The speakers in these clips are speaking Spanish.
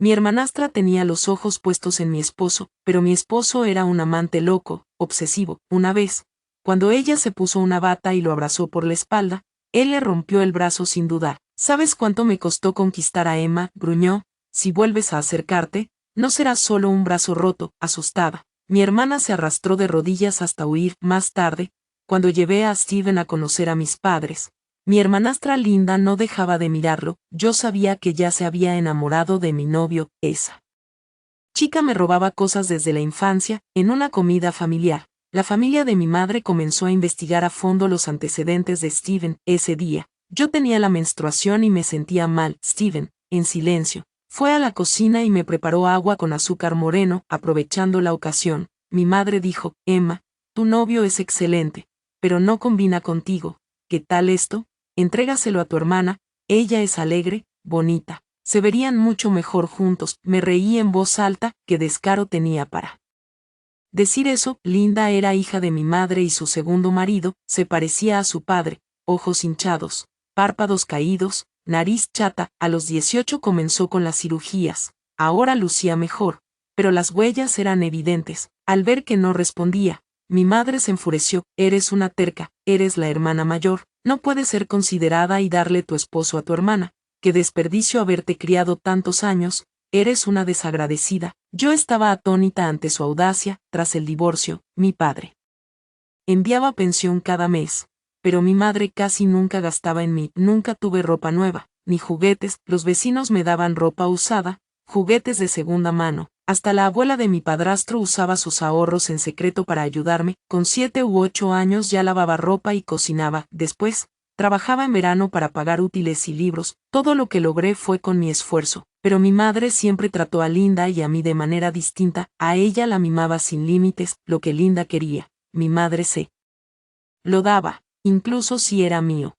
Mi hermanastra tenía los ojos puestos en mi esposo, pero mi esposo era un amante loco, obsesivo. Una vez, cuando ella se puso una bata y lo abrazó por la espalda, él le rompió el brazo sin dudar. ¿Sabes cuánto me costó conquistar a Emma?, gruñó. Si vuelves a acercarte, no será solo un brazo roto. Asustada, mi hermana se arrastró de rodillas hasta huir. Más tarde, cuando llevé a Steven a conocer a mis padres, mi hermanastra Linda no dejaba de mirarlo. Yo sabía que ya se había enamorado de mi novio. Esa chica me robaba cosas desde la infancia. En una comida familiar, la familia de mi madre comenzó a investigar a fondo los antecedentes de Steven. Ese día, yo tenía la menstruación y me sentía mal. Steven, en silencio, fue a la cocina y me preparó agua con azúcar moreno. Aprovechando la ocasión, mi madre dijo: Emma, tu novio es excelente, pero no combina contigo. ¿Qué tal esto? Entrégaselo a tu hermana, ella es alegre, bonita. Se verían mucho mejor juntos. Me reí en voz alta. ¿Qué descaro tenía para decir eso? Linda era hija de mi madre y su segundo marido se parecía a su padre: ojos hinchados, párpados caídos, nariz chata. A los 18 comenzó con las cirugías. Ahora lucía mejor, pero las huellas eran evidentes. Al ver que no respondía, mi madre se enfureció. Eres una terca, eres la hermana mayor, no puedes ser considerada y darle tu esposo a tu hermana. Qué desperdicio haberte criado tantos años, eres una desagradecida. Yo estaba atónita ante su audacia. Tras el divorcio, mi padre enviaba pensión cada mes, pero mi madre casi nunca gastaba en mí. Nunca tuve ropa nueva, ni juguetes. Los vecinos me daban ropa usada, juguetes de segunda mano. Hasta la abuela de mi padrastro usaba sus ahorros en secreto para ayudarme. Con 7 u 8 años ya lavaba ropa y cocinaba. Después, trabajaba en verano para pagar útiles y libros. Todo lo que logré fue con mi esfuerzo, pero mi madre siempre trató a Linda y a mí de manera distinta. A ella la mimaba sin límites. Lo que Linda quería, mi madre se lo daba, incluso si era mío.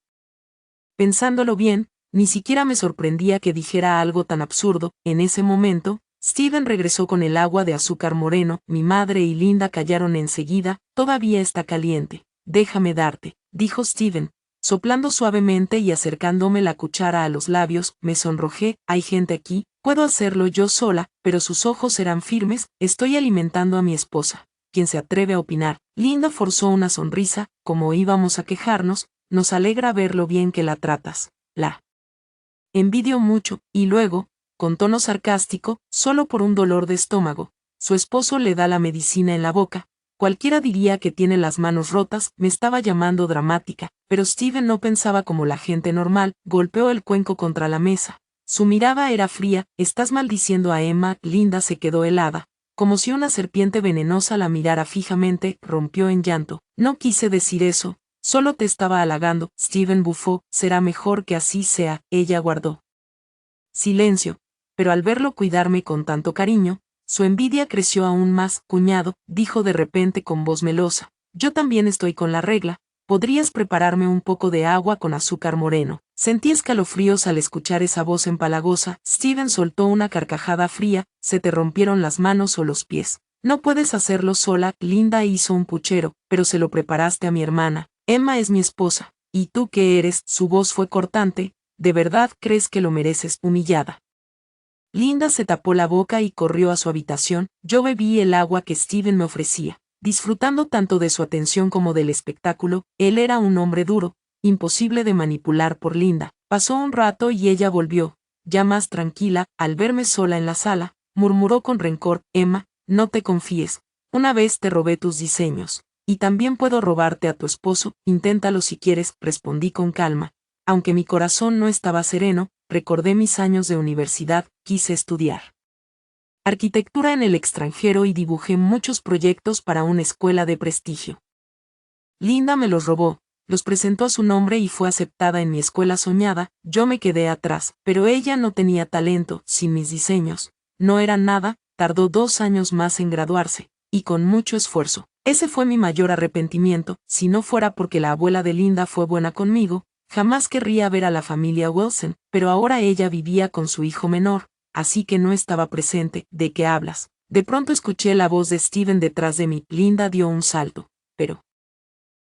Pensándolo bien, ni siquiera me sorprendía que dijera algo tan absurdo. En ese momento, Steven regresó con el agua de azúcar moreno. Mi madre y Linda callaron enseguida. Todavía está caliente. Déjame darte, dijo Steven, soplando suavemente y acercándome la cuchara a los labios. Me sonrojé. Hay gente aquí, puedo hacerlo yo sola. Pero sus ojos eran firmes. Estoy alimentando a mi esposa. ¿Quién se atreve a opinar? Linda forzó una sonrisa. Como íbamos a quejarnos, nos alegra ver lo bien que la tratas. La envidio mucho. Y luego, con tono sarcástico, solo por un dolor de estómago, su esposo le da la medicina en la boca. Cualquiera diría que tiene las manos rotas. Me estaba llamando dramática, pero Steven no pensaba como la gente normal. Golpeó el cuenco contra la mesa. Su mirada era fría. ¿Estás maldiciendo a Emma? Linda se quedó helada, como si una serpiente venenosa la mirara fijamente. Rompió en llanto. No quise decir eso, solo te estaba halagando. Steven bufó. Será mejor que así sea. Ella guardó silencio, pero al verlo cuidarme con tanto cariño, su envidia creció aún más. Cuñado, dijo de repente con voz melosa, yo también estoy con la regla. ¿Podrías prepararme un poco de agua con azúcar moreno? Sentí escalofríos al escuchar esa voz empalagosa. Steven soltó una carcajada fría. ¿Se te rompieron las manos o los pies? No puedes hacerlo sola. Linda hizo un puchero. Pero se lo preparaste a mi hermana. Emma es mi esposa. ¿Y tú qué eres? Su voz fue cortante. ¿De verdad crees que lo mereces? Humillada, Linda se tapó la boca y corrió a su habitación. Yo bebí el agua que Steven me ofrecía, disfrutando tanto de su atención como del espectáculo. Él era un hombre duro, imposible de manipular por Linda. Pasó un rato y ella volvió, ya más tranquila. Al verme sola en la sala, murmuró con rencor: Emma, no te confíes. Una vez te robé tus diseños, y también puedo robarte a tu esposo. Inténtalo si quieres, respondí con calma. Aunque mi corazón no estaba sereno, recordé mis años de universidad. Quise estudiar arquitectura en el extranjero y dibujé muchos proyectos para una escuela de prestigio. Linda me los robó, los presentó a su nombre y fue aceptada en mi escuela soñada. Yo me quedé atrás, pero ella no tenía talento. Sin mis diseños, no era nada. Tardó 2 años más en graduarse, y con mucho esfuerzo. Ese fue mi mayor arrepentimiento. Si no fuera porque la abuela de Linda fue buena conmigo, jamás querría ver a la familia Wilson. Pero ahora ella vivía con su hijo menor, así que no estaba presente. ¿De qué hablas? De pronto escuché la voz de Steven detrás de mí. Linda dio un salto, pero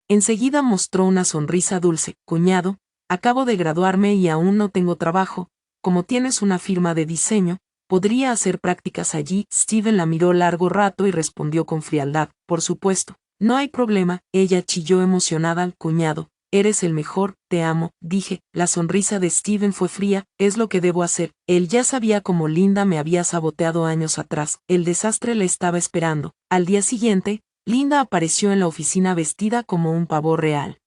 enseguida mostró una sonrisa dulce. Cuñado, acabo de graduarme y aún no tengo trabajo. Como tienes una firma de diseño, podría hacer prácticas allí. Steven la miró largo rato y respondió con frialdad, por supuesto. No hay problema, ella chilló emocionada. Cuñado, eres el mejor, te amo, dije. La sonrisa de Steven fue fría, es lo que debo hacer. Él ya sabía cómo Linda me había saboteado años atrás. El desastre le estaba esperando. Al día siguiente, Linda apareció en la oficina vestida como un pavo real.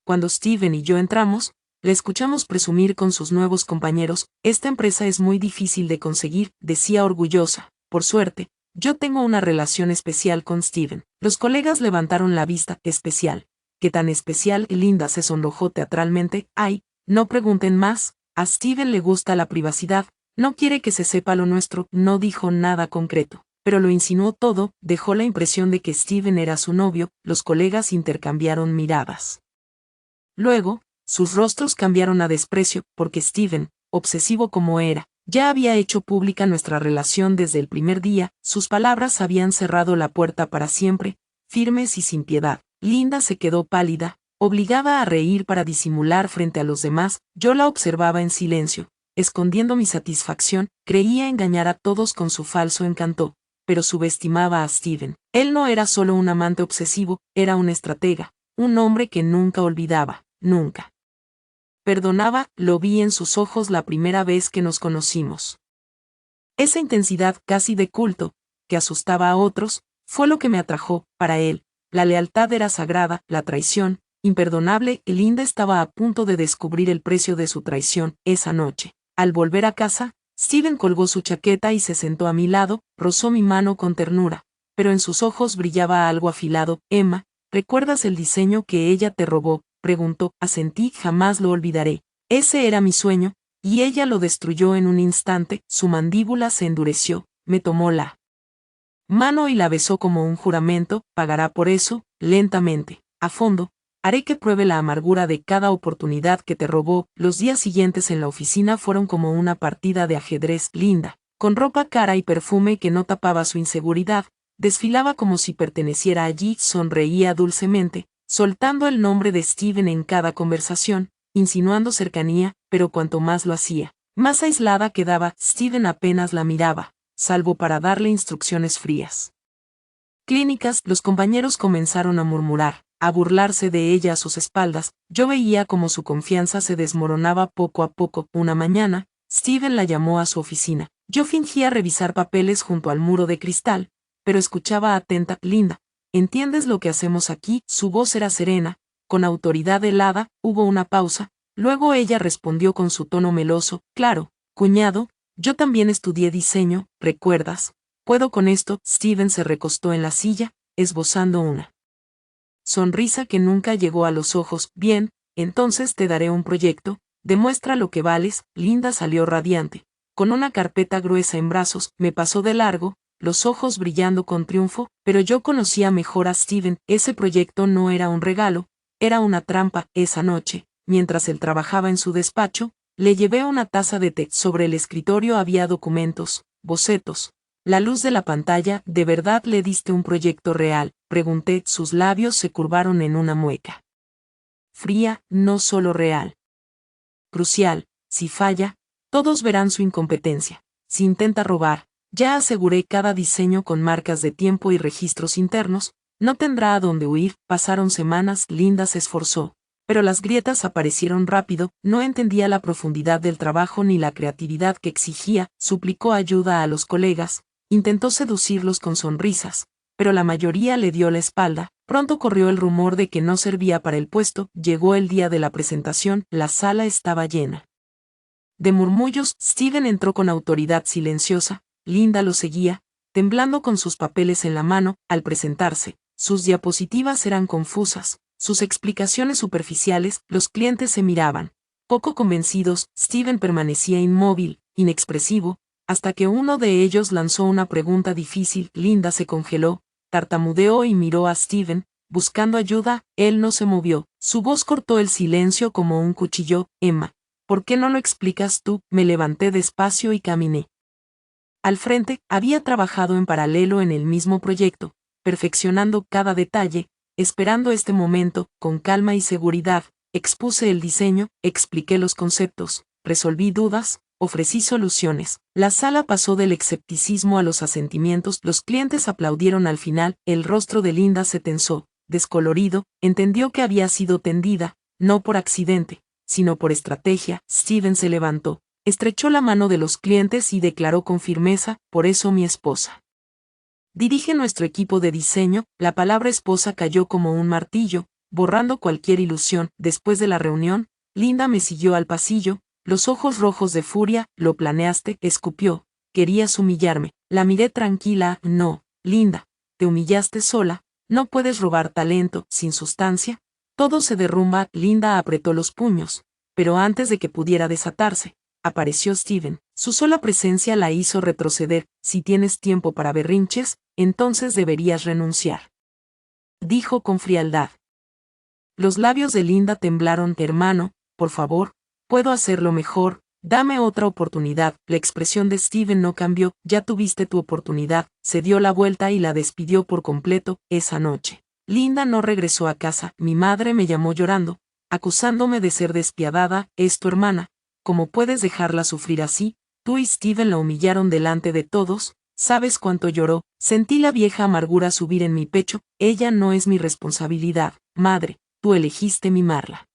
Cuando Steven y yo entramos, le escuchamos presumir con sus nuevos compañeros. Esta empresa es muy difícil de conseguir, decía orgullosa. Por suerte, yo tengo una relación especial con Steven. Los colegas levantaron la vista. ¿Especial? ¿Qué tan especial? Linda se sonrojó teatralmente. Ay, no pregunten más. A Steven le gusta la privacidad. No quiere que se sepa lo nuestro. No dijo nada concreto, pero lo insinuó todo. Dejó la impresión de que Steven era su novio. Los colegas intercambiaron miradas. Luego, sus rostros cambiaron a desprecio, porque Steven, obsesivo como era, ya había hecho pública nuestra relación desde el primer día. Sus palabras habían cerrado la puerta para siempre, firmes y sin piedad. Linda se quedó pálida, obligada a reír para disimular frente a los demás. Yo la observaba en silencio, escondiendo mi satisfacción. Creía engañar a todos con su falso encanto, pero subestimaba a Steven. Él no era solo un amante obsesivo, era un estratega, un hombre que nunca olvidaba, nunca perdonaba. Lo vi en sus ojos la primera vez que nos conocimos. Esa intensidad casi de culto, que asustaba a otros, fue lo que me atrajo. Para él, la lealtad era sagrada, la traición, imperdonable. Linda estaba a punto de descubrir el precio de su traición. Esa noche, al volver a casa, Steven colgó su chaqueta y se sentó a mi lado, rozó mi mano con ternura, pero en sus ojos brillaba algo afilado. Emma, ¿recuerdas el diseño que ella te robó?, preguntó. Asentí. Jamás lo olvidaré. Ese era mi sueño, y ella lo destruyó en un instante. Su mandíbula se endureció, me tomó la mano y la besó como un juramento. Pagará por eso, lentamente, a fondo. Haré que pruebe la amargura de cada oportunidad que te robó. Los días siguientes en la oficina fueron como una partida de ajedrez. Linda, con ropa cara y perfume que no tapaba su inseguridad, desfilaba como si perteneciera allí. Sonreía dulcemente, soltando el nombre de Steven en cada conversación, insinuando cercanía, pero cuanto más lo hacía, más aislada quedaba. Steven apenas la miraba, salvo para darle instrucciones frías. Clínicas. Los compañeros comenzaron a murmurar, a burlarse de ella a sus espaldas. Yo veía cómo su confianza se desmoronaba poco a poco. Una mañana, Steven la llamó a su oficina. Yo fingía revisar papeles junto al muro de cristal, pero escuchaba atenta. Linda, ¿entiendes lo que hacemos aquí? Su voz era serena, con autoridad helada. Hubo una pausa, luego ella respondió con su tono meloso. Claro, cuñado, yo también estudié diseño, ¿recuerdas? ¿Puedo con esto? Steven se recostó en la silla, esbozando una sonrisa que nunca llegó a los ojos. Bien, entonces te daré un proyecto, demuestra lo que vales. Linda salió radiante, con una carpeta gruesa en brazos. Me pasó de largo, los ojos brillando con triunfo, pero yo conocía mejor a Steven. Ese proyecto no era un regalo, era una trampa. Esa noche, mientras él trabajaba en su despacho, le llevé una taza de té. Sobre el escritorio había documentos, bocetos, la luz de la pantalla. ¿De verdad le diste un proyecto real?, pregunté. Sus labios se curvaron en una mueca fría. No solo real, crucial. Si falla, todos verán su incompetencia. Si intenta robar, ya aseguré cada diseño con marcas de tiempo y registros internos, no tendrá a dónde huir. Pasaron semanas. Linda se esforzó, pero las grietas aparecieron rápido. No entendía la profundidad del trabajo ni la creatividad que exigía. Suplicó ayuda a los colegas, intentó seducirlos con sonrisas, pero la mayoría le dio la espalda. Pronto corrió el rumor de que no servía para el puesto. Llegó el día de la presentación. La sala estaba llena de murmullos. Steven entró con autoridad silenciosa. Linda lo seguía, temblando con sus papeles en la mano. Al presentarse, sus diapositivas eran confusas, sus explicaciones superficiales. Los clientes se miraban, poco convencidos. Steven permanecía inmóvil, inexpresivo, hasta que uno de ellos lanzó una pregunta difícil. Linda se congeló, tartamudeó y miró a Steven, buscando ayuda. Él no se movió. Su voz cortó el silencio como un cuchillo. Emma, ¿por qué no lo explicas tú? Me levanté despacio y caminé al frente. Había trabajado en paralelo en el mismo proyecto, perfeccionando cada detalle, esperando este momento. Con calma y seguridad, expuse el diseño, expliqué los conceptos, resolví dudas. ofrecí soluciones. La sala pasó del escepticismo a los asentimientos, los clientes aplaudieron al final, el rostro de Linda se tensó, descolorido, entendió que había sido tendida, no por accidente, sino por estrategia. Steven se levantó, estrechó la mano de los clientes y declaró con firmeza, por eso mi esposa dirige nuestro equipo de diseño. La palabra esposa cayó como un martillo, borrando cualquier ilusión. Después de la reunión, Linda me siguió al pasillo, los ojos rojos de furia. Lo planeaste, escupió. Querías humillarme. La miré tranquila. No, Linda, te humillaste sola. No puedes robar talento sin sustancia. Todo se derrumba. Linda apretó los puños, pero antes de que pudiera desatarse, apareció Steven. Su sola presencia la hizo retroceder. Si tienes tiempo para berrinches, entonces deberías renunciar, dijo con frialdad. Los labios de Linda temblaron. Hermano, por favor, puedo hacerlo mejor, dame otra oportunidad. La expresión de Steven no cambió. Ya tuviste tu oportunidad. Se dio la vuelta y la despidió por completo. Esa noche, Linda no regresó a casa. Mi madre me llamó llorando, acusándome de ser despiadada. Es tu hermana, ¿cómo puedes dejarla sufrir así? Tú y Steven la humillaron delante de todos. ¿Sabes cuánto lloró? Sentí la vieja amargura subir en mi pecho. Ella no es mi responsabilidad, madre, tú elegiste mimarla.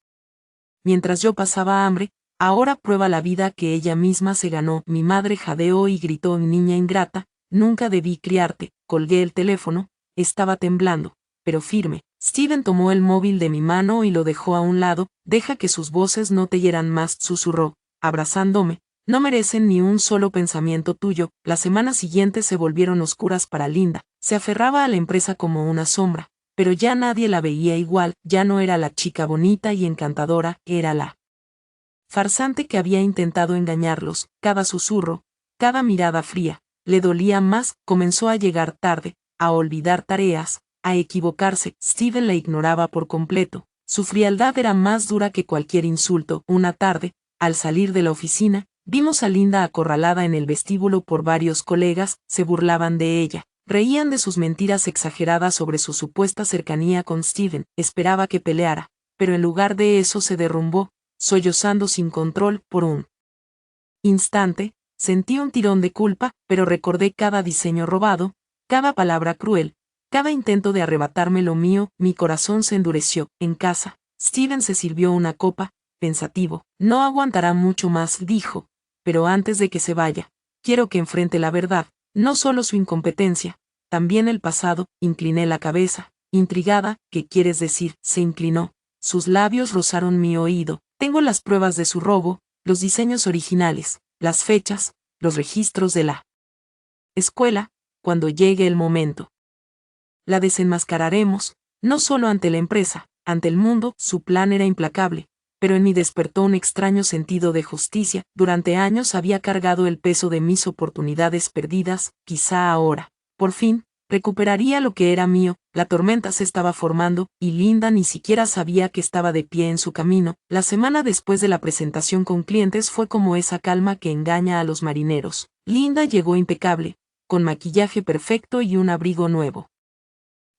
Mientras yo pasaba hambre, ahora prueba la vida que ella misma se ganó. Mi madre jadeó y gritó: niña ingrata, nunca debí criarte. Colgué el teléfono, estaba temblando, pero firme. Steven tomó el móvil de mi mano y lo dejó a un lado. Deja que sus voces no te hieran más, susurró, abrazándome. No merecen ni un solo pensamiento tuyo. Las semanas siguientes se volvieron oscuras para Linda. Se aferraba a la empresa como una sombra, pero ya nadie la veía igual. Ya no era la chica bonita y encantadora, era la farsante que había intentado engañarlos. Cada susurro, cada mirada fría, le dolía más. Comenzó a llegar tarde, a olvidar tareas, a equivocarse. Steven la ignoraba por completo. Su frialdad era más dura que cualquier insulto. Una tarde, al salir de la oficina, vimos a Linda acorralada en el vestíbulo por varios colegas. Se burlaban de ella, reían de sus mentiras exageradas sobre su supuesta cercanía con Steven. Esperaba que peleara, pero en lugar de eso se derrumbó, sollozando sin control. Por un instante, sentí un tirón de culpa, pero recordé cada diseño robado, cada palabra cruel, cada intento de arrebatarme lo mío. Mi corazón se endureció. En casa, Steven se sirvió una copa, pensativo. No aguantará mucho más, dijo, pero antes de que se vaya, quiero que enfrente la verdad, no solo su incompetencia, también el pasado. Incliné la cabeza, intrigada. ¿Qué quieres decir? Se inclinó. Sus labios rozaron mi oído. Tengo las pruebas de su robo, los diseños originales, las fechas, los registros de la escuela. Cuando llegue el momento, la desenmascararemos, no solo ante la empresa, ante el mundo. Su plan era implacable, pero en mí despertó un extraño sentido de justicia. Durante años había cargado el peso de mis oportunidades perdidas. Quizá ahora, por fin, recuperaría lo que era mío. La tormenta se estaba formando, y Linda ni siquiera sabía que estaba de pie en su camino. La semana después de la presentación con clientes fue como esa calma que engaña a los marineros. Linda llegó impecable, con maquillaje perfecto y un abrigo nuevo,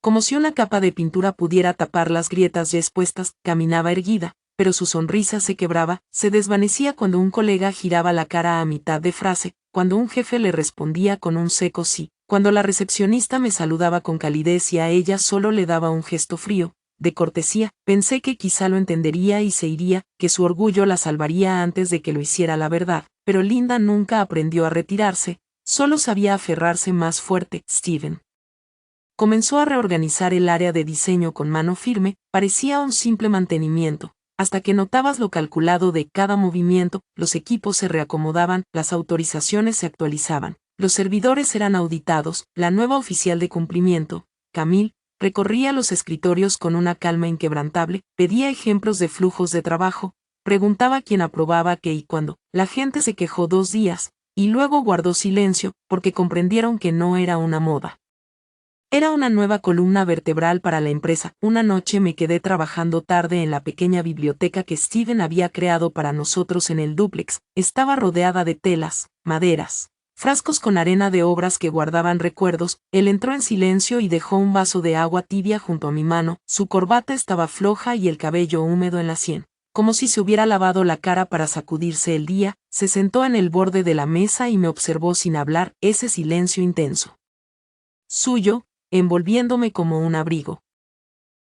como si una capa de pintura pudiera tapar las grietas ya expuestas. Caminaba erguida, pero su sonrisa se quebraba, se desvanecía cuando un colega giraba la cara a mitad de frase, cuando un jefe le respondía con un seco sí, cuando la recepcionista me saludaba con calidez y a ella solo le daba un gesto frío, de cortesía. Pensé que quizá lo entendería y se iría, que su orgullo la salvaría antes de que lo hiciera la verdad, pero Linda nunca aprendió a retirarse, solo sabía aferrarse más fuerte. Steven comenzó a reorganizar el área de diseño con mano firme. Parecía un simple mantenimiento, hasta que notabas lo calculado de cada movimiento. Los equipos se reacomodaban, las autorizaciones se actualizaban, los servidores eran auditados. La nueva oficial de cumplimiento, Camille, recorría los escritorios con una calma inquebrantable, pedía ejemplos de flujos de trabajo, preguntaba quién aprobaba qué y cuándo. La gente se quejó 2 días, y luego guardó silencio, porque comprendieron que no era una moda. Era una nueva columna vertebral para la empresa. Una noche me quedé trabajando tarde en la pequeña biblioteca que Steven había creado para nosotros en el dúplex. Estaba rodeada de telas, maderas, frascos con arena de obras que guardaban recuerdos. Él entró en silencio y dejó un vaso de agua tibia junto a mi mano. Su corbata estaba floja y el cabello húmedo en la sien. como si se hubiera lavado la cara para sacudirse el día, se sentó en el borde de la mesa y me observó sin hablar, ese silencio intenso suyo, envolviéndome como un abrigo.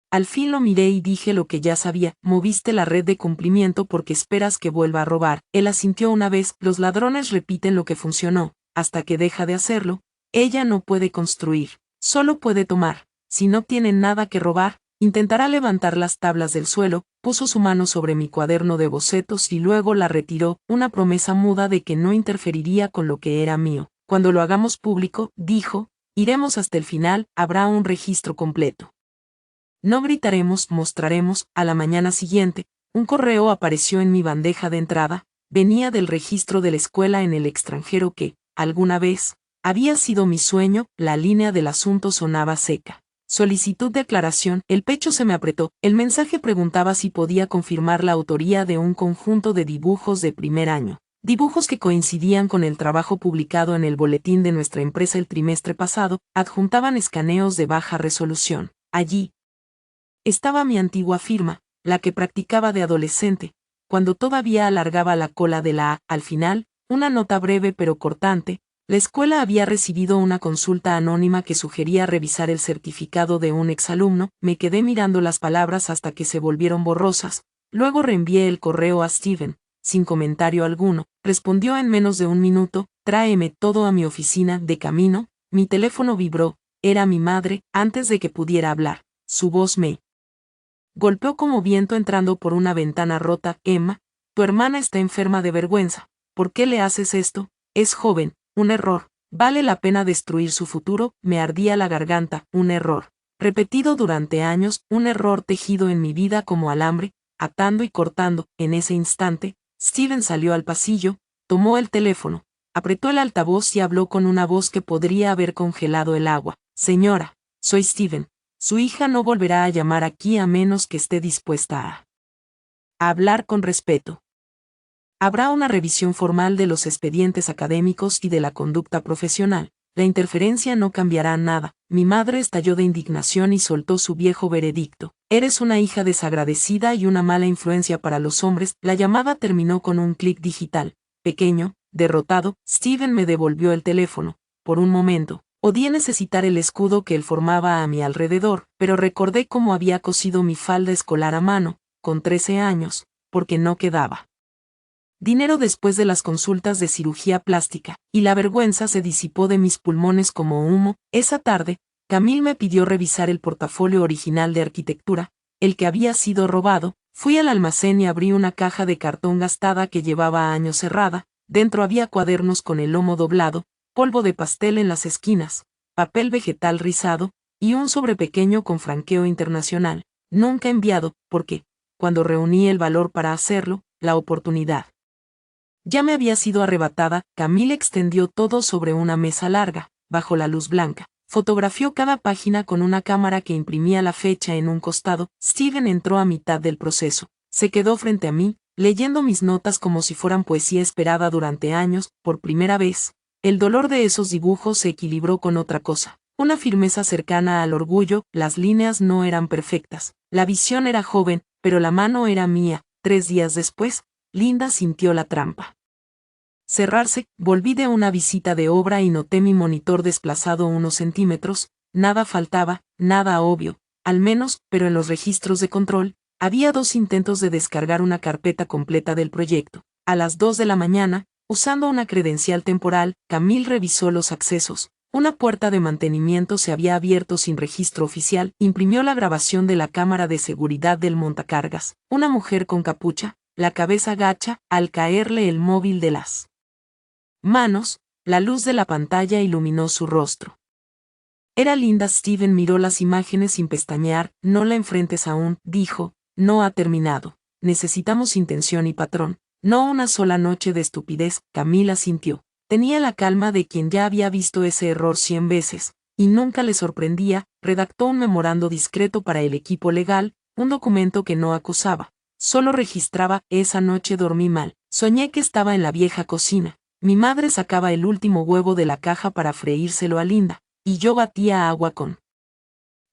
Al fin lo miré y dije lo que ya sabía: moviste la red de cumplimiento porque esperas que vuelva a robar. Él asintió una vez: los ladrones repiten lo que funcionó, hasta que deja de hacerlo. Ella no puede construir, solo puede tomar. Si no tiene nada que robar, intentará levantar las tablas del suelo. Puso su mano sobre mi cuaderno de bocetos y luego la retiró, una promesa muda de que no interferiría con lo que era mío. Cuando lo hagamos público, dijo, iremos hasta el final, habrá un registro completo. No gritaremos, mostraremos. A la mañana siguiente, un correo apareció en mi bandeja de entrada. Venía del registro de la escuela en el extranjero que, alguna vez, había sido mi sueño. La línea del asunto sonaba seca. Solicitud de aclaración. El pecho se me apretó. El mensaje preguntaba si podía confirmar la autoría de un conjunto de dibujos de primer año. Dibujos que coincidían con el trabajo publicado en el boletín de nuestra empresa el trimestre pasado. Adjuntaban escaneos de baja resolución. Allí estaba mi antigua firma, la que practicaba de adolescente, cuando todavía alargaba la cola de la A. Al final, una nota breve pero cortante: la escuela había recibido una consulta anónima que sugería revisar el certificado de un exalumno. Me quedé mirando las palabras hasta que se volvieron borrosas. Luego reenvié el correo a Steven, sin comentario alguno. Respondió en menos de un minuto: tráeme todo a mi oficina. De camino, mi teléfono vibró. Era mi madre. Antes de que pudiera hablar, su voz me golpeó como viento entrando por una ventana rota. Emma, tu hermana está enferma de vergüenza. ¿Por qué le haces esto? Es joven. Un error. ¿Vale la pena destruir su futuro? Me ardía la garganta. Un error. Repetido durante años, un error tejido en mi vida como alambre, atando y cortando. En ese instante, Steven salió al pasillo, tomó el teléfono, apretó el altavoz y habló con una voz que podría haber congelado el agua. Señora, soy Steven. Su hija no volverá a llamar aquí a menos que esté dispuesta a hablar con respeto. Habrá una revisión formal de los expedientes académicos y de la conducta profesional. La interferencia no cambiará nada. Mi madre estalló de indignación y soltó su viejo veredicto: eres una hija desagradecida y una mala influencia para los hombres. La llamada terminó con un clic digital. Pequeño, derrotado, Steven me devolvió el teléfono. Por un momento, odié necesitar el escudo que él formaba a mi alrededor, pero recordé cómo había cosido mi falda escolar a mano, con 13 años, porque no quedaba dinero después de las consultas de cirugía plástica, y la vergüenza se disipó de mis pulmones como humo. Esa tarde, Camille me pidió revisar el portafolio original de arquitectura, el que había sido robado. Fui al almacén y abrí una caja de cartón gastada que llevaba años cerrada. Dentro había cuadernos con el lomo doblado, polvo de pastel en las esquinas, papel vegetal rizado, y un sobre pequeño con franqueo internacional, nunca enviado, porque, cuando reuní el valor para hacerlo, la oportunidad ya me había sido arrebatada. Camille extendió todo sobre una mesa larga, bajo la luz blanca. Fotografió cada página con una cámara que imprimía la fecha en un costado. Steven entró a mitad del proceso. Se quedó frente a mí, leyendo mis notas como si fueran poesía esperada durante años. Por primera vez, el dolor de esos dibujos se equilibró con otra cosa. Una firmeza cercana al orgullo. Las líneas no eran perfectas. La visión era joven, pero la mano era mía. 3 días después, Linda sintió la trampa cerrarse. Volví de una visita de obra y noté mi monitor desplazado unos centímetros. Nada faltaba, nada obvio, al menos, pero en los registros de control, había 2 intentos de descargar una carpeta completa del proyecto. A las 2 de la mañana, usando una credencial temporal, Camille revisó los accesos. Una puerta de mantenimiento se había abierto sin registro oficial. Imprimió la grabación de la cámara de seguridad del montacargas. Una mujer con capucha, la cabeza gacha. Al caerle el móvil de las manos, la luz de la pantalla iluminó su rostro. Era Linda. Steven miró las imágenes sin pestañear. No la enfrentes aún, dijo, no ha terminado. Necesitamos intención y patrón, no una sola noche de estupidez. Camila sintió. Tenía la calma de quien ya había visto ese error 100 veces, y nunca le sorprendía. Redactó un memorando discreto para el equipo legal, un documento que no acusaba, solo registraba: esa noche dormí mal. Soñé que estaba en la vieja cocina. Mi madre sacaba el último huevo de la caja para freírselo a Linda, y yo batía agua con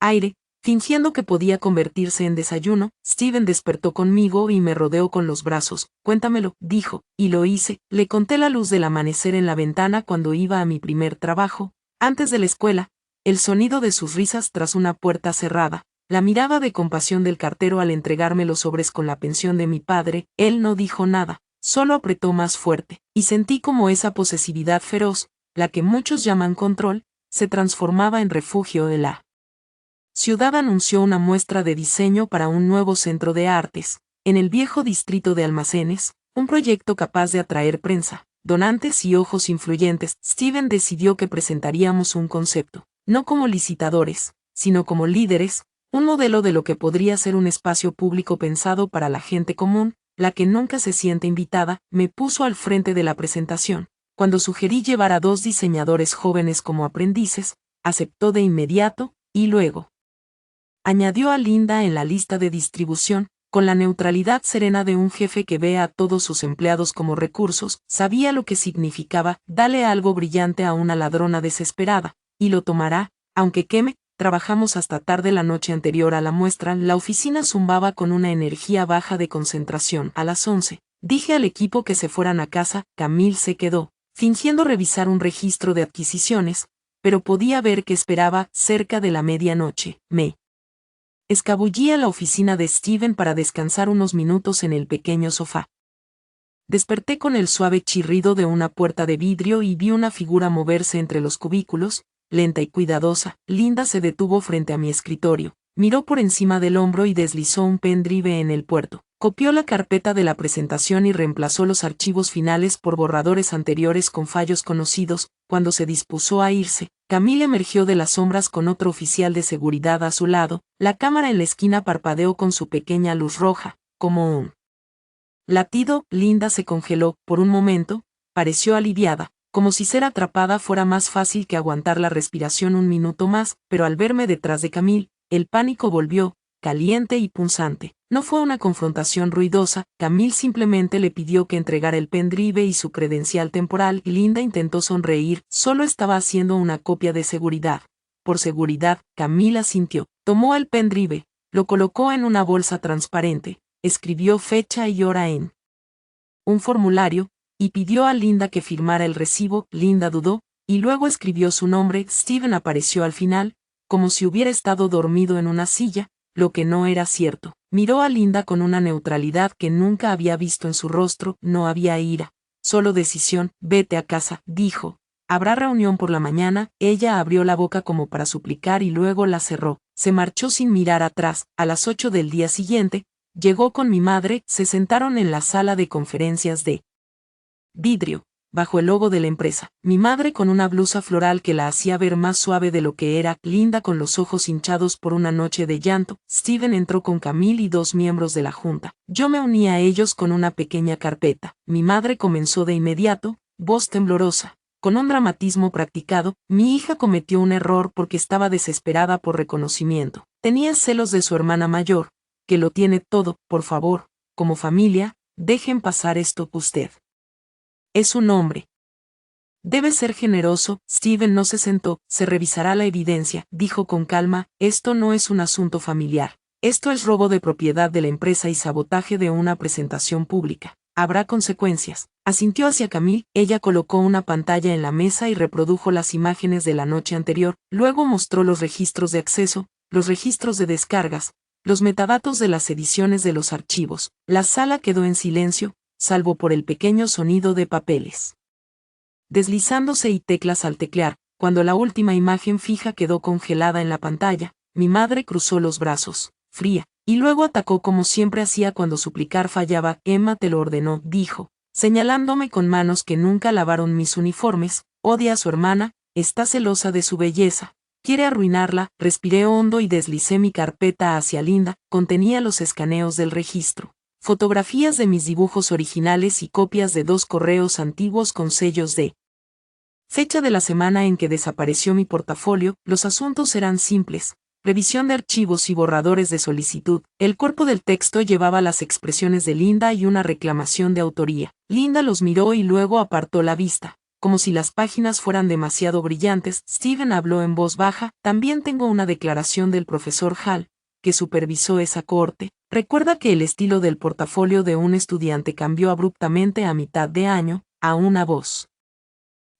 aire. Fingiendo que podía convertirse en desayuno, Steven despertó conmigo y me rodeó con los brazos. Cuéntamelo, dijo, y lo hice. Le conté la luz del amanecer en la ventana cuando iba a mi primer trabajo, antes de la escuela, el sonido de sus risas tras una puerta cerrada, la mirada de compasión del cartero al entregarme los sobres con la pensión de mi padre. Él no dijo nada, solo apretó más fuerte, y sentí como esa posesividad feroz, la que muchos llaman control, se transformaba en refugio de la ciudad. Anunció una muestra de diseño para un nuevo centro de artes, en el viejo distrito de Almacenes, un proyecto capaz de atraer prensa, donantes y ojos influyentes. Steven decidió que presentaríamos un concepto, no como licitadores, sino como líderes, un modelo de lo que podría ser un espacio público pensado para la gente común, la que nunca se siente invitada. Me puso al frente de la presentación. Cuando sugerí llevar a 2 diseñadores jóvenes como aprendices, aceptó de inmediato, y luego añadió a Linda en la lista de distribución, con la neutralidad serena de un jefe que ve a todos sus empleados como recursos. Sabía lo que significaba: dale algo brillante a una ladrona desesperada, y lo tomará, aunque queme. Trabajamos hasta tarde la noche anterior a la muestra. La oficina zumbaba con una energía baja de concentración. A las 11, dije al equipo que se fueran a casa. Camille se quedó, fingiendo revisar un registro de adquisiciones, pero podía ver que esperaba. Cerca de la medianoche, me escabullí a la oficina de Steven para descansar unos minutos en el pequeño sofá. Desperté con el suave chirrido de una puerta de vidrio y vi una figura moverse entre los cubículos, lenta y cuidadosa. Linda se detuvo frente a mi escritorio, miró por encima del hombro y deslizó un pendrive en el puerto. Copió la carpeta de la presentación y reemplazó los archivos finales por borradores anteriores con fallos conocidos. Cuando se dispuso a irse, Camille emergió de las sombras con otro oficial de seguridad a su lado. La cámara en la esquina parpadeó con su pequeña luz roja, como un latido. Linda se congeló. Por un momento, pareció aliviada, como si ser atrapada fuera más fácil que aguantar la respiración un minuto más, pero al verme detrás de Camille, el pánico volvió, caliente y punzante. No fue una confrontación ruidosa. Camille simplemente le pidió que entregara el pendrive y su credencial temporal. Linda intentó sonreír. Solo estaba haciendo una copia de seguridad. Por seguridad, Camille asintió. Tomó el pendrive, lo colocó en una bolsa transparente, escribió fecha y hora en un formulario, y pidió a Linda que firmara el recibo. Linda dudó, y luego escribió su nombre. Steven apareció al final, como si hubiera estado dormido en una silla, lo que no era cierto. Miró a Linda con una neutralidad que nunca había visto en su rostro. No había ira, solo decisión. Vete a casa, dijo. Habrá reunión por la mañana. Ella abrió la boca como para suplicar y luego la cerró. Se marchó sin mirar atrás. A las 8 del día siguiente, llegó con mi madre. Se sentaron en la sala de conferencias de vidrio, bajo el logo de la empresa. Mi madre con una blusa floral que la hacía ver más suave de lo que era. Linda con los ojos hinchados por una noche de llanto. Steven entró con Camille y 2 miembros de la junta. Yo me uní a ellos con una pequeña carpeta. Mi madre comenzó de inmediato, voz temblorosa, con un dramatismo practicado. Mi hija cometió un error porque estaba desesperada por reconocimiento. Tenía celos de su hermana mayor, que lo tiene todo. Por favor, como familia, dejen pasar esto. Usted es un hombre. Debe ser generoso. Steven no se sentó. Se revisará la evidencia, dijo con calma. Esto no es un asunto familiar. Esto es robo de propiedad de la empresa y sabotaje de una presentación pública. Habrá consecuencias. Asintió hacia Camille. Ella colocó una pantalla en la mesa y reprodujo las imágenes de la noche anterior. Luego mostró los registros de acceso, los registros de descargas, los metadatos de las ediciones de los archivos. La sala quedó en silencio, salvo por el pequeño sonido de papeles deslizándose y teclas al teclear. Cuando la última imagen fija quedó congelada en la pantalla, mi madre cruzó los brazos, fría, y luego atacó como siempre hacía cuando suplicar fallaba. Emma te lo ordenó, dijo, señalándome con manos que nunca lavaron mis uniformes. Odia a su hermana, está celosa de su belleza, quiere arruinarla. Respiré hondo y deslicé mi carpeta hacia Linda. Contenía los escaneos del registro, fotografías de mis dibujos originales y copias de 2 correos antiguos con sellos de fecha de la semana en que desapareció mi portafolio. Los asuntos eran simples: revisión de archivos y borradores de solicitud. El cuerpo del texto llevaba las expresiones de Linda y una reclamación de autoría. Linda los miró y luego apartó la vista. como si las páginas fueran demasiado brillantes. Steven habló en voz baja. También tengo una declaración del profesor Hall, que supervisó esa cohorte. Recuerda que el estilo del portafolio de un estudiante cambió abruptamente a mitad de año, a una voz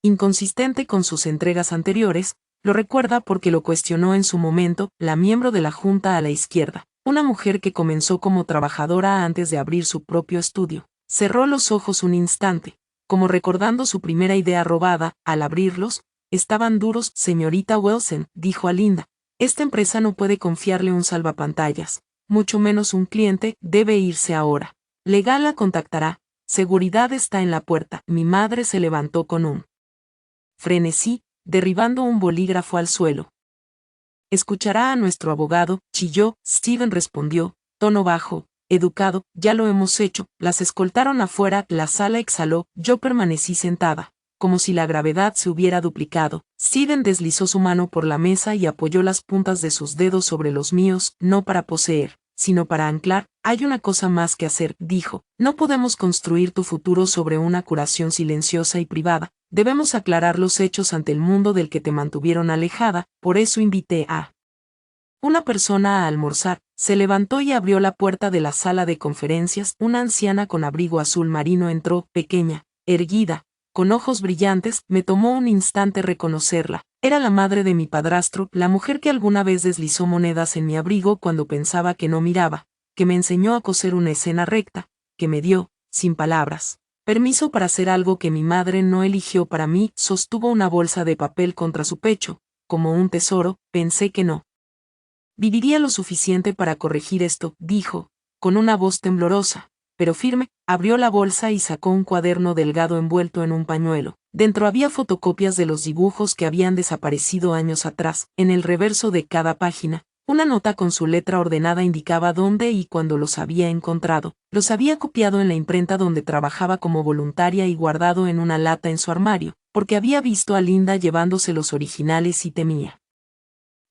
inconsistente con sus entregas anteriores. Lo recuerda porque lo cuestionó en su momento la miembro de la junta a la izquierda, una mujer que comenzó como trabajadora antes de abrir su propio estudio. Cerró los ojos un instante, como recordando su primera idea robada. Al abrirlos, estaban duros. Señorita Wilson, dijo a Linda, esta empresa no puede confiarle un salvapantallas, mucho menos un cliente. Debe irse ahora. Legal la contactará. Seguridad está en la puerta. Mi madre se levantó con un frenesí, derribando un bolígrafo al suelo. Escuchará a nuestro abogado, chilló. Steven respondió, tono bajo, educado. Ya lo hemos hecho. Las escoltaron afuera. La sala exhaló. Yo permanecí sentada, como si la gravedad se hubiera duplicado. Steven deslizó su mano por la mesa y apoyó las puntas de sus dedos sobre los míos, no para poseer, sino para anclar. Hay una cosa más que hacer, dijo. No podemos construir tu futuro sobre una curación silenciosa y privada. Debemos aclarar los hechos ante el mundo del que te mantuvieron alejada. Por eso invité a una persona a almorzar. Se levantó y abrió la puerta de la sala de conferencias. Una anciana con abrigo azul marino entró, pequeña, erguida, con ojos brillantes. Me tomó un instante reconocerla. Era la madre de mi padrastro, la mujer que alguna vez deslizó monedas en mi abrigo cuando pensaba que no miraba, que me enseñó a coser una escena recta, que me dio, sin palabras, permiso para hacer algo que mi madre no eligió para mí. Sostuvo una bolsa de papel contra su pecho, como un tesoro. Pensé que no viviría lo suficiente para corregir esto, dijo, con una voz temblorosa, pero firme. Abrió la bolsa y sacó un cuaderno delgado envuelto en un pañuelo. Dentro había fotocopias de los dibujos que habían desaparecido años atrás. En el reverso de cada página, una nota con su letra ordenada indicaba dónde y cuándo los había encontrado. Los había copiado en la imprenta donde trabajaba como voluntaria y guardado en una lata en su armario, porque había visto a Linda llevándose los originales y temía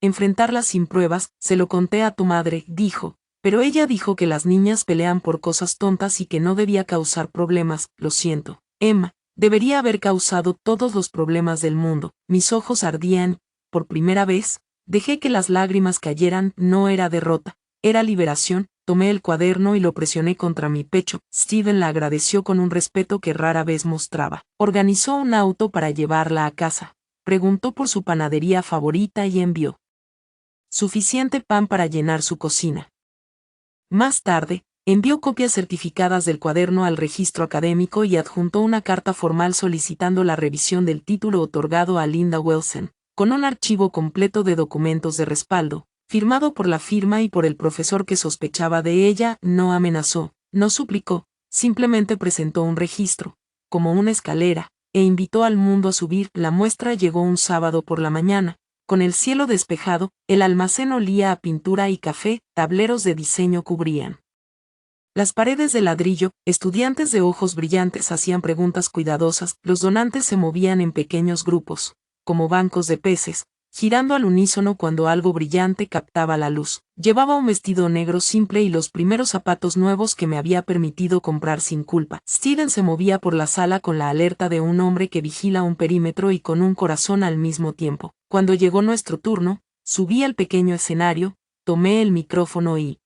enfrentarlas sin pruebas. Se lo conté a tu madre, dijo, pero ella dijo que las niñas pelean por cosas tontas y que no debía causar problemas. Lo siento, Emma, debería haber causado todos los problemas del mundo. Mis ojos ardían. Por primera vez, dejé que las lágrimas cayeran. No era derrota, era liberación. Tomé el cuaderno y lo presioné contra mi pecho. Steven la agradeció con un respeto que rara vez mostraba. Organizó un auto para llevarla a casa. Preguntó por su panadería favorita y envió suficiente pan para llenar su cocina. Más tarde, envió copias certificadas del cuaderno al registro académico y adjuntó una carta formal solicitando la revisión del título otorgado a Linda Wilson, con un archivo completo de documentos de respaldo, firmado por la firma y por el profesor que sospechaba de ella. No amenazó, no suplicó, simplemente presentó un registro, como una escalera, e invitó al mundo a subir. La muestra llegó un sábado por la mañana. Con el cielo despejado, el almacén olía a pintura y café. Tableros de diseño cubrían las paredes de ladrillo. Estudiantes de ojos brillantes hacían preguntas cuidadosas. Los donantes se movían en pequeños grupos, como bancos de peces, girando al unísono cuando algo brillante captaba la luz. Llevaba un vestido negro simple y los primeros zapatos nuevos que me había permitido comprar sin culpa. Steven se movía por la sala con la alerta de un hombre que vigila un perímetro y con un corazón al mismo tiempo. Cuando llegó nuestro turno, subí al pequeño escenario, tomé el micrófono y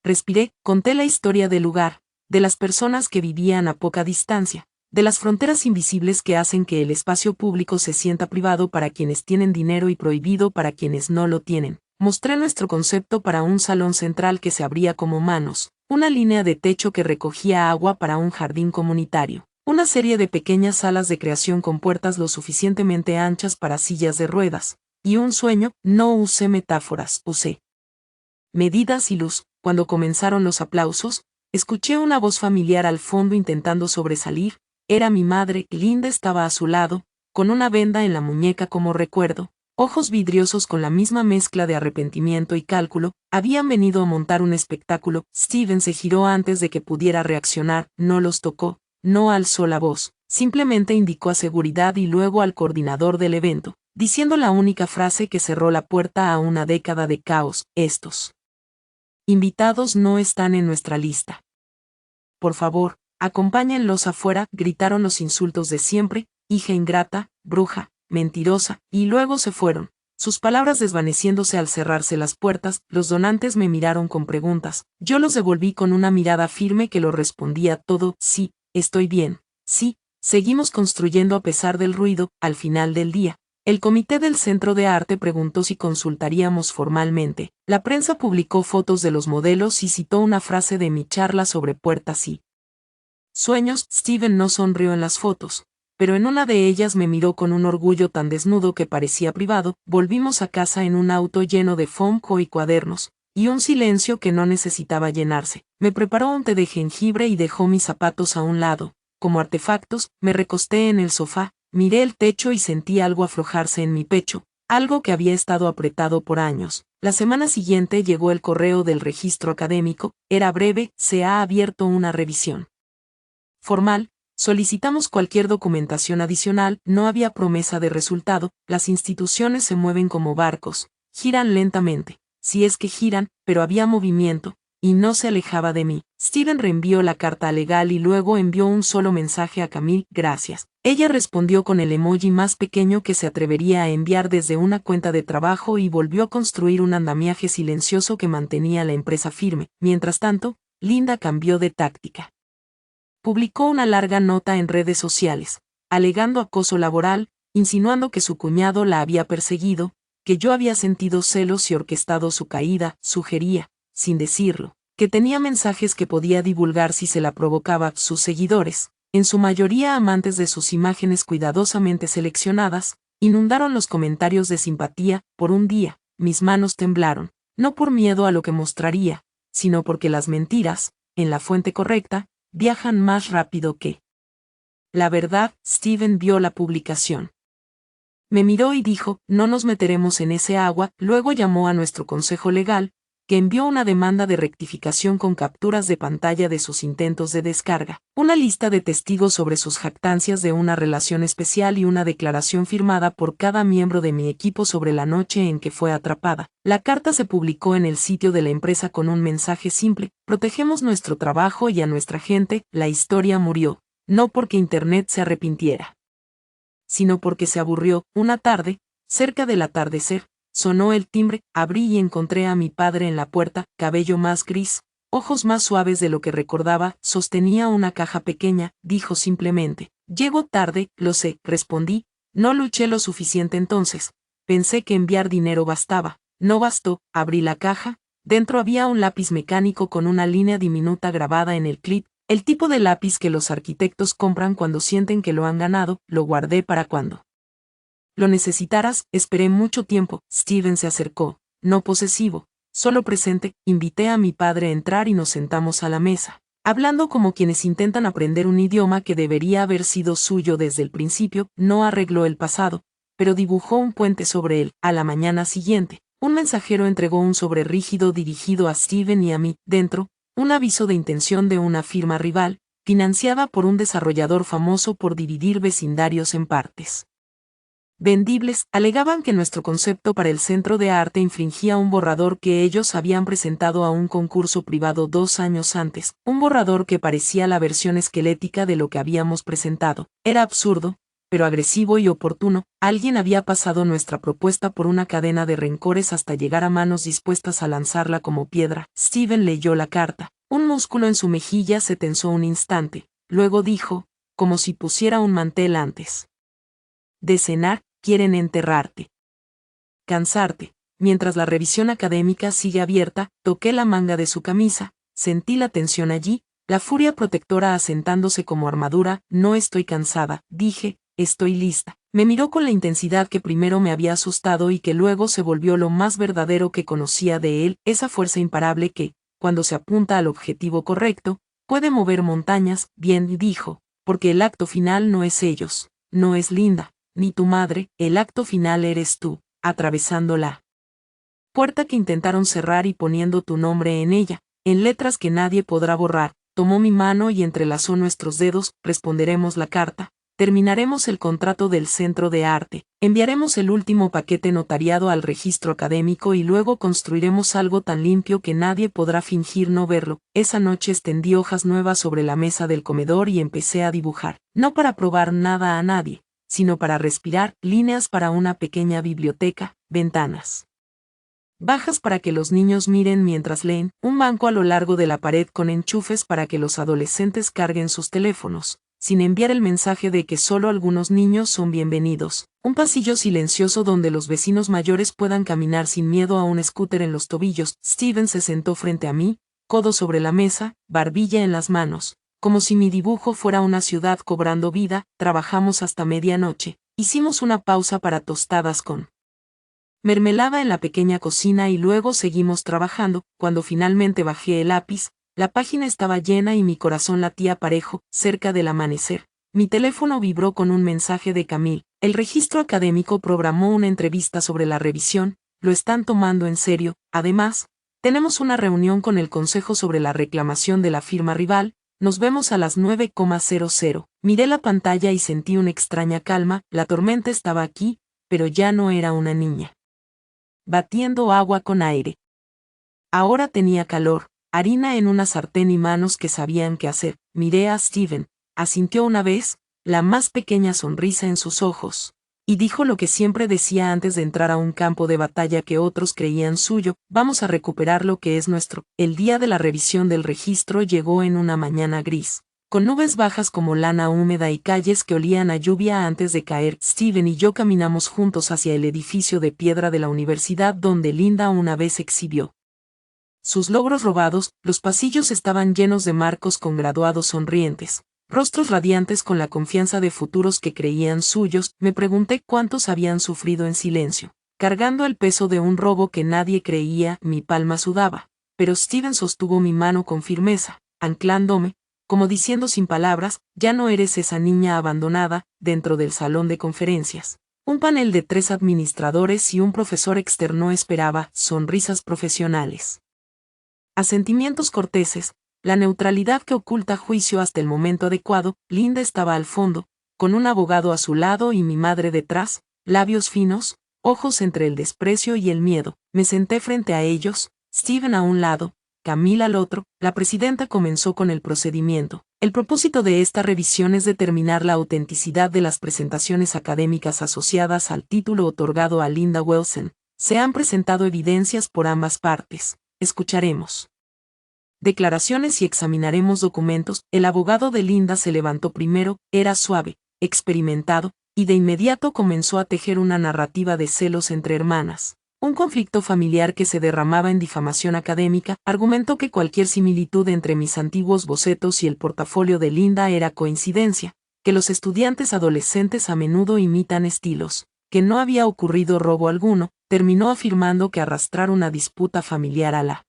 respiré. Conté la historia del lugar, de las personas que vivían a poca distancia, de las fronteras invisibles que hacen que el espacio público se sienta privado para quienes tienen dinero y prohibido para quienes no lo tienen. Mostré nuestro concepto para un salón central que se abría como manos, una línea de techo que recogía agua para un jardín comunitario, una serie de pequeñas salas de creación con puertas lo suficientemente anchas para sillas de ruedas, y un sueño. No usé metáforas, usé medidas y luz. Cuando comenzaron los aplausos, escuché una voz familiar al fondo intentando sobresalir. Era mi madre. Linda estaba a su lado, con una venda en la muñeca como recuerdo, ojos vidriosos con la misma mezcla de arrepentimiento y cálculo. Habían venido a montar un espectáculo. Steven se giró antes de que pudiera reaccionar. No los tocó, no alzó la voz, simplemente indicó a seguridad y luego al coordinador del evento, diciendo la única frase que cerró la puerta a una década de caos: estos invitados no están en nuestra lista. Por favor, acompáñenlos afuera. Gritaron los insultos de siempre. hija ingrata, bruja, mentirosa, y luego se fueron. Sus palabras desvaneciéndose al cerrarse las puertas, los donantes me miraron con preguntas. Yo los devolví con una mirada firme que lo respondía todo: sí, estoy bien, sí, seguimos construyendo a pesar del ruido. Al final del día, el comité del Centro de Arte preguntó si consultaríamos formalmente. La prensa publicó fotos de los modelos y citó una frase de mi charla sobre puertas y sueños. Steven no sonrió en las fotos, pero en una de ellas me miró con un orgullo tan desnudo que parecía privado. Volvimos a casa en un auto lleno de fonco y cuadernos, y un silencio que no necesitaba llenarse. Me preparó un té de jengibre y dejó mis zapatos a un lado. Como artefactos, me recosté en el sofá, miré el techo y sentí algo aflojarse en mi pecho, algo que había estado apretado por años. La semana siguiente llegó el correo del registro académico. Era breve: se ha abierto una revisión formal. Solicitamos cualquier documentación adicional. No había promesa de resultado. Las instituciones se mueven como barcos, giran lentamente, si es que giran, pero había movimiento, y no se alejaba de mí. Steven reenvió la carta legal y luego envió un solo mensaje a Camille: gracias. Ella respondió con el emoji más pequeño que se atrevería a enviar desde una cuenta de trabajo y volvió a construir un andamiaje silencioso que mantenía la empresa firme. Mientras tanto, Linda cambió de táctica. Publicó una larga nota en redes sociales, alegando acoso laboral, insinuando que su cuñado la había perseguido, que yo había sentido celos y orquestado su caída. Sugería, sin decirlo, que tenía mensajes que podía divulgar si se la provocaba. Sus seguidores, en su mayoría amantes de sus imágenes cuidadosamente seleccionadas, inundaron los comentarios de simpatía. Por un día, mis manos temblaron, no por miedo a lo que mostraría, sino porque las mentiras, en la fuente correcta, viajan más rápido que la verdad. Steven vio la publicación. Me miró y dijo: no nos meteremos en ese agua. Luego llamó a nuestro consejo legal, que envió una demanda de rectificación con capturas de pantalla de sus intentos de descarga, una lista de testigos sobre sus jactancias de una relación especial y una declaración firmada por cada miembro de mi equipo sobre la noche en que fue atrapada. La carta se publicó en el sitio de la empresa con un mensaje simple: protegemos nuestro trabajo y a nuestra gente. La historia murió, no porque Internet se arrepintiera, sino porque se aburrió. Una tarde, cerca del atardecer, sonó el timbre. Abrí y encontré a mi padre en la puerta, cabello más gris, ojos más suaves de lo que recordaba. Sostenía una caja pequeña. Dijo simplemente: llego tarde. Lo sé, respondí. No luché lo suficiente entonces. Pensé que enviar dinero bastaba. No bastó. Abrí la caja. Dentro había un lápiz mecánico con una línea diminuta grabada en el clip, el tipo de lápiz que los arquitectos compran cuando sienten que lo han ganado. Lo guardé para cuando lo necesitaras. Esperé mucho tiempo. Steven se acercó, no posesivo, solo presente. Invité a mi padre a entrar y nos sentamos a la mesa, hablando como quienes intentan aprender un idioma que debería haber sido suyo desde el principio. No arregló el pasado, pero dibujó un puente sobre él. A la mañana siguiente, un mensajero entregó un sobre rígido dirigido a Steven y a mí. Dentro, un aviso de intención de una firma rival, financiada por un desarrollador famoso por dividir vecindarios en partes vendibles. Alegaban que nuestro concepto para el Centro de Arte infringía un borrador que ellos habían presentado a un concurso privado 2 años antes, un borrador que parecía la versión esquelética de lo que habíamos presentado. Era absurdo, pero agresivo y oportuno. Alguien había pasado nuestra propuesta por una cadena de rencores hasta llegar a manos dispuestas a lanzarla como piedra. Steven leyó la carta. Un músculo en su mejilla se tensó un instante. Luego dijo, como si pusiera un mantel antes de cenar: quieren enterrarte, cansarte. Mientras la revisión académica sigue abierta. Toqué la manga de su camisa, sentí la tensión allí, la furia protectora asentándose como armadura. No estoy cansada, dije, estoy lista. Me miró con la intensidad que primero me había asustado y que luego se volvió lo más verdadero que conocía de él, esa fuerza imparable que, cuando se apunta al objetivo correcto, puede mover montañas. Bien, dijo, porque el acto final no es ellos, no es Linda, ni tu madre. El acto final eres tú, atravesando la puerta que intentaron cerrar y poniendo tu nombre en ella, en letras que nadie podrá borrar. Tomó mi mano y entrelazó nuestros dedos. Responderemos la carta, terminaremos el contrato del Centro de Arte, enviaremos el último paquete notariado al registro académico y luego construiremos algo tan limpio que nadie podrá fingir no verlo. Esa noche extendí hojas nuevas sobre la mesa del comedor y empecé a dibujar, no para probar nada a nadie, sino para respirar, líneas para una pequeña biblioteca, ventanas bajas para que los niños miren mientras leen, un banco a lo largo de la pared con enchufes para que los adolescentes carguen sus teléfonos, sin enviar el mensaje de que solo algunos niños son bienvenidos, un pasillo silencioso donde los vecinos mayores puedan caminar sin miedo a un scooter en los tobillos. Steven se sentó frente a mí, codo sobre la mesa, barbilla en las manos, como si mi dibujo fuera una ciudad cobrando vida. Trabajamos hasta medianoche, hicimos una pausa para tostadas con mermelada en la pequeña cocina y luego seguimos trabajando. Cuando finalmente bajé el lápiz, la página estaba llena y mi corazón latía parejo. Cerca del amanecer, mi teléfono vibró con un mensaje de Camille. El registro académico programó una entrevista sobre la revisión, lo están tomando en serio. Además, tenemos una reunión con el consejo sobre la reclamación de la firma rival. Nos vemos a las 9:00. Miré la pantalla y sentí una extraña calma. La tormenta estaba aquí, pero ya no era una niña batiendo agua con aire. Ahora tenía calor, harina en una sartén y manos que sabían qué hacer. Miré a Steven, asintió una vez, la más pequeña sonrisa en sus ojos, y dijo lo que siempre decía antes de entrar a un campo de batalla que otros creían suyo: vamos a recuperar lo que es nuestro. El día de la revisión del registro llegó en una mañana gris, con nubes bajas como lana húmeda y calles que olían a lluvia antes de caer. Steven y yo caminamos juntos hacia el edificio de piedra de la universidad donde Linda una vez exhibió sus logros robados. Los pasillos estaban llenos de marcos con graduados sonrientes, rostros radiantes con la confianza de futuros que creían suyos. Me pregunté cuántos habían sufrido en silencio, cargando el peso de un robo que nadie creía. Mi palma sudaba, pero Steven sostuvo mi mano con firmeza, anclándome, como diciendo sin palabras: ya no eres esa niña abandonada. Dentro del salón de conferencias, un panel de 3 administradores y un profesor externo esperaba. Sonrisas profesionales, asentimientos corteses, la neutralidad que oculta juicio hasta el momento adecuado. Linda estaba al fondo, con un abogado a su lado y mi madre detrás, labios finos, ojos entre el desprecio y el miedo. Me senté frente a ellos, Steven a un lado, Camille al otro. La presidenta comenzó con el procedimiento. El propósito de esta revisión es determinar la autenticidad de las presentaciones académicas asociadas al título otorgado a Linda Wilson. Se han presentado evidencias por ambas partes. Escucharemos declaraciones y examinaremos documentos. El abogado de Linda se levantó primero, era suave, experimentado, y de inmediato comenzó a tejer una narrativa de celos entre hermanas, un conflicto familiar que se derramaba en difamación académica. Argumentó que cualquier similitud entre mis antiguos bocetos y el portafolio de Linda era coincidencia, que los estudiantes adolescentes a menudo imitan estilos, que no había ocurrido robo alguno. Terminó afirmando que arrastrar una disputa familiar a la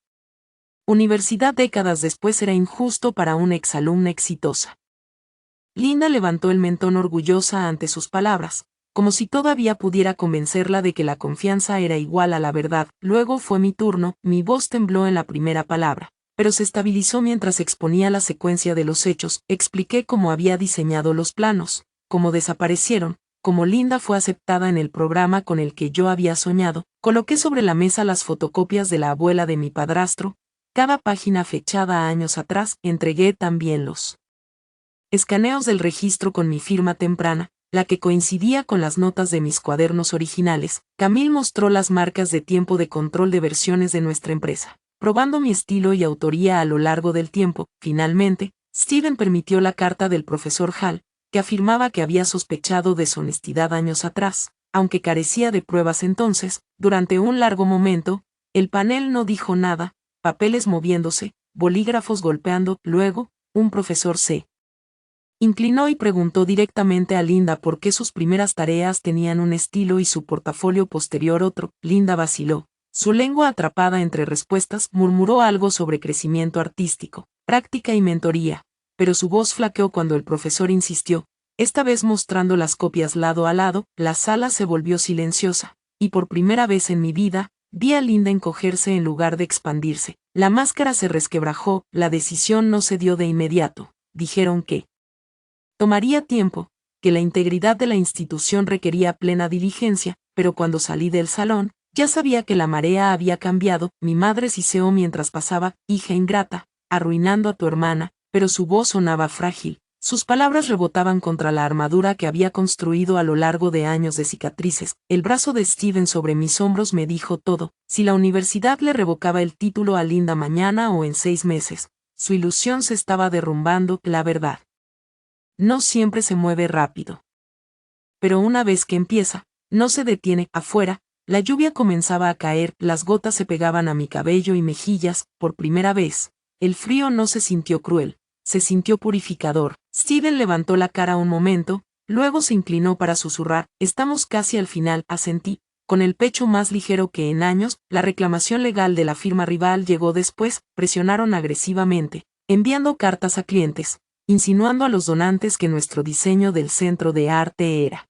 universidad décadas después era injusto para una exalumna exitosa. Linda levantó el mentón orgullosa ante sus palabras, como si todavía pudiera convencerla de que la confianza era igual a la verdad. Luego fue mi turno. Mi voz tembló en la primera palabra, pero se estabilizó mientras exponía la secuencia de los hechos. Expliqué cómo había diseñado los planos, cómo desaparecieron, cómo Linda fue aceptada en el programa con el que yo había soñado. Coloqué sobre la mesa las fotocopias de la abuela de mi padrastro, cada página fechada años atrás. Entregué también los escaneos del registro con mi firma temprana, la que coincidía con las notas de mis cuadernos originales. Camille mostró las marcas de tiempo de control de versiones de nuestra empresa, probando mi estilo y autoría a lo largo del tiempo. Finalmente, Steven permitió la carta del profesor Hall, que afirmaba que había sospechado de su honestidad años atrás, aunque carecía de pruebas entonces. Durante un largo momento, el panel no dijo nada, papeles moviéndose, bolígrafos golpeando. Luego, un profesor se inclinó y preguntó directamente a Linda por qué sus primeras tareas tenían un estilo y su portafolio posterior otro. Linda vaciló, su lengua atrapada entre respuestas. Murmuró algo sobre crecimiento artístico, práctica y mentoría, pero su voz flaqueó cuando el profesor insistió, esta vez mostrando las copias lado a lado. La sala se volvió silenciosa, y por primera vez en mi vida, vi a Linda encogerse en lugar de expandirse. La máscara se resquebrajó. La decisión no se dio de inmediato. Dijeron que tomaría tiempo, que la integridad de la institución requería plena diligencia, pero cuando salí del salón, ya sabía que la marea había cambiado. Mi madre siseó mientras pasaba, hija ingrata, arruinando a tu hermana, pero su voz sonaba frágil, Sus palabras rebotaban contra la armadura que había construido a lo largo de años de cicatrices. El brazo de Steven sobre mis hombros me dijo todo. Si la universidad le revocaba el título a Linda mañana o en 6 meses, su ilusión se estaba derrumbando. La verdad no siempre se mueve rápido. Pero una vez que empieza, no se detiene. Afuera, la lluvia comenzaba a caer, las gotas se pegaban a mi cabello y mejillas. Por primera vez, el frío no se sintió cruel, se sintió purificador. Steven levantó la cara un momento, luego se inclinó para susurrar. Estamos casi al final, asentí, con el pecho más ligero que en años. La reclamación legal de la firma rival llegó después. Presionaron agresivamente, enviando cartas a clientes, insinuando a los donantes que nuestro diseño del centro de arte era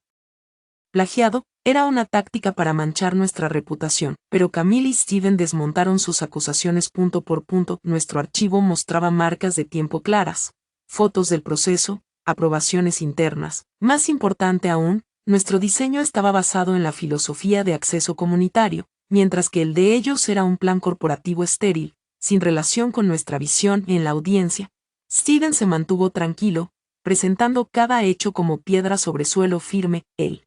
plagiado. Era una táctica para manchar nuestra reputación, pero Camille y Steven desmontaron sus acusaciones punto por punto. Nuestro archivo mostraba marcas de tiempo claras, fotos del proceso, aprobaciones internas. Más importante aún, nuestro diseño estaba basado en la filosofía de acceso comunitario, mientras que el de ellos era un plan corporativo estéril, sin relación con nuestra visión en la audiencia. Steven se mantuvo tranquilo, presentando cada hecho como piedra sobre suelo firme. El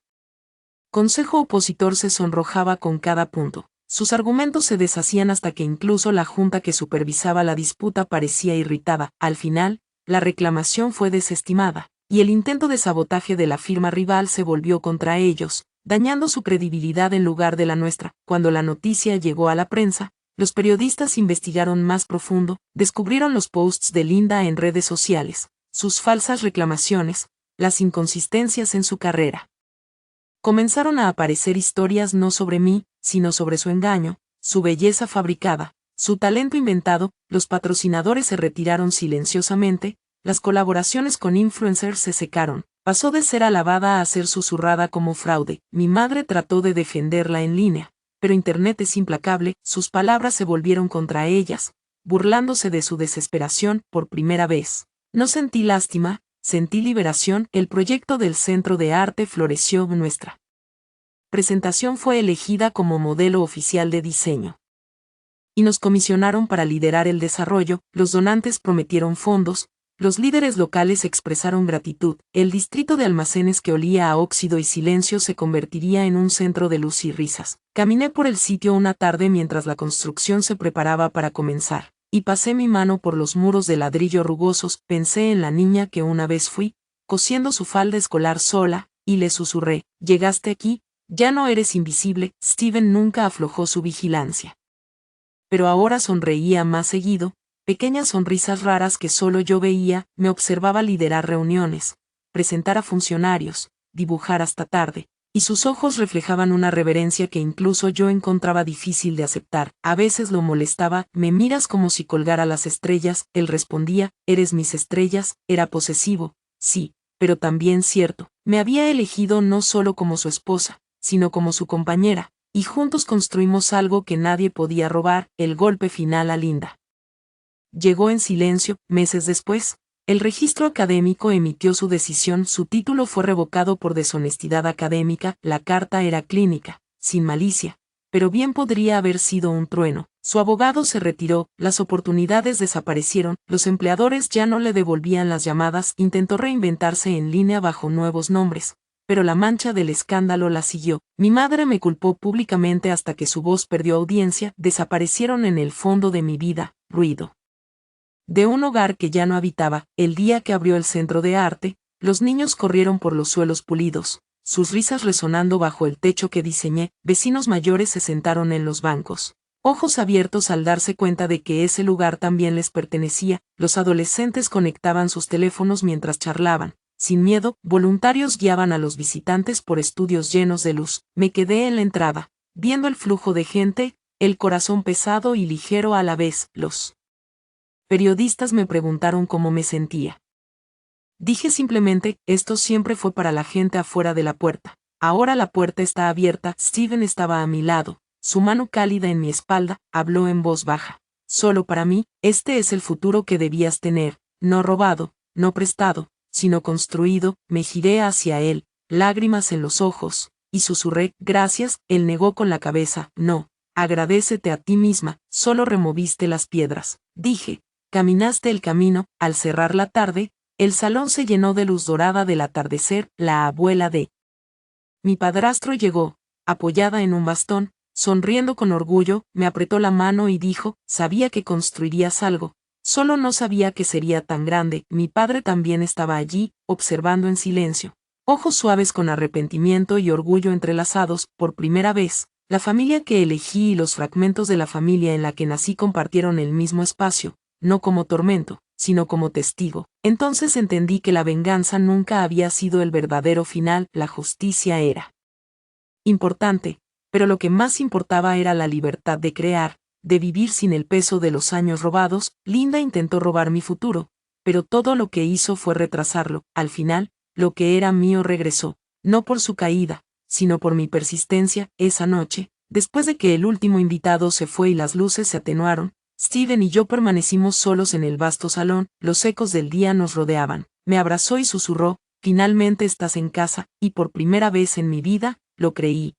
consejo opositor se sonrojaba con cada punto. Sus argumentos se deshacían hasta que incluso la junta que supervisaba la disputa parecía irritada. Al final, la reclamación fue desestimada, y el intento de sabotaje de la firma rival se volvió contra ellos, dañando su credibilidad en lugar de la nuestra. Cuando la noticia llegó a la prensa, los periodistas investigaron más profundo, descubrieron los posts de Linda en redes sociales, sus falsas reclamaciones, las inconsistencias en su carrera. Comenzaron a aparecer historias no sobre mí, sino sobre su engaño, su belleza fabricada, su talento inventado. Los patrocinadores se retiraron silenciosamente, las colaboraciones con influencers se secaron. Pasó de ser alabada a ser susurrada como fraude. Mi madre trató de defenderla en línea, pero Internet es implacable. Sus palabras se volvieron contra ellas, burlándose de su desesperación. Por primera vez, no sentí lástima, sentí liberación. El proyecto del Centro de Arte floreció. Nuestra presentación fue elegida como modelo oficial de diseño, y nos comisionaron para liderar el desarrollo. Los donantes prometieron fondos, los líderes locales expresaron gratitud. El distrito de almacenes que olía a óxido y silencio se convertiría en un centro de luz y risas. Caminé por el sitio una tarde mientras la construcción se preparaba para comenzar, y pasé mi mano por los muros de ladrillo rugosos. Pensé en la niña que una vez fui, cosiendo su falda escolar sola, y le susurré: llegaste aquí, ya no eres invisible. Steven nunca aflojó su vigilancia, pero ahora sonreía más seguido, pequeñas sonrisas raras que solo yo veía. Me observaba liderar reuniones, presentar a funcionarios, dibujar hasta tarde, y sus ojos reflejaban una reverencia que incluso yo encontraba difícil de aceptar. A veces lo molestaba: me miras como si colgara las estrellas. Él respondía: eres mis estrellas. Era posesivo, sí, pero también cierto. Me había elegido no solo como su esposa, sino como su compañera, y juntos construimos algo que nadie podía robar. El golpe final a Linda llegó en silencio. Meses después, el registro académico emitió su decisión. Su título fue revocado por deshonestidad académica. La carta era clínica, sin malicia, pero bien podría haber sido un trueno. Su abogado se retiró, las oportunidades desaparecieron, los empleadores ya no le devolvían las llamadas. Intentó reinventarse en línea bajo nuevos nombres, pero la mancha del escándalo la siguió. Mi madre me culpó públicamente hasta que su voz perdió audiencia. Desaparecieron en el fondo de mi vida, ruido de un hogar que ya no habitaba. El día que abrió el centro de arte, los niños corrieron por los suelos pulidos, sus risas resonando bajo el techo que diseñé. Vecinos mayores se sentaron en los bancos, ojos abiertos al darse cuenta de que ese lugar también les pertenecía. Los adolescentes conectaban sus teléfonos mientras charlaban. Sin miedo, voluntarios guiaban a los visitantes por estudios llenos de luz. Me quedé en la entrada, viendo el flujo de gente, el corazón pesado y ligero a la vez. Los periodistas me preguntaron cómo me sentía. Dije simplemente: esto siempre fue para la gente afuera de la puerta. Ahora la puerta está abierta. Steven estaba a mi lado, su mano cálida en mi espalda. Habló en voz baja: solo para mí, este es el futuro que debías tener, no robado, no prestado, sino construido. Me giré hacia él, lágrimas en los ojos, y susurré: gracias. Él negó con la cabeza: no, agradécete a ti misma, solo removiste las piedras. Dije: caminaste el camino. Al cerrar la tarde, El salón se llenó de luz dorada del atardecer. La abuela de mi padrastro llegó, apoyada en un bastón, sonriendo con orgullo, me apretó la mano y dijo, sabía que construirías algo, solo no sabía que sería tan grande. Mi padre también estaba allí, observando en silencio. Ojos suaves con arrepentimiento y orgullo entrelazados. Por primera vez, la familia que elegí y los fragmentos de la familia en la que nací compartieron el mismo espacio, no como tormento, sino como testigo. Entonces entendí que la venganza nunca había sido el verdadero final. La justicia era importante, pero lo que más importaba era la libertad de crear, de vivir sin el peso de los años robados. Linda intentó robar mi futuro, pero todo lo que hizo fue retrasarlo. Al final, lo que era mío regresó, no por su caída, sino por mi persistencia. Esa noche, después de que el último invitado se fue y las luces se atenuaron, Steven y yo permanecimos solos en el vasto salón. Los ecos del día nos rodeaban. Me abrazó y susurró, finalmente estás en casa, y por primera vez en mi vida, lo creí.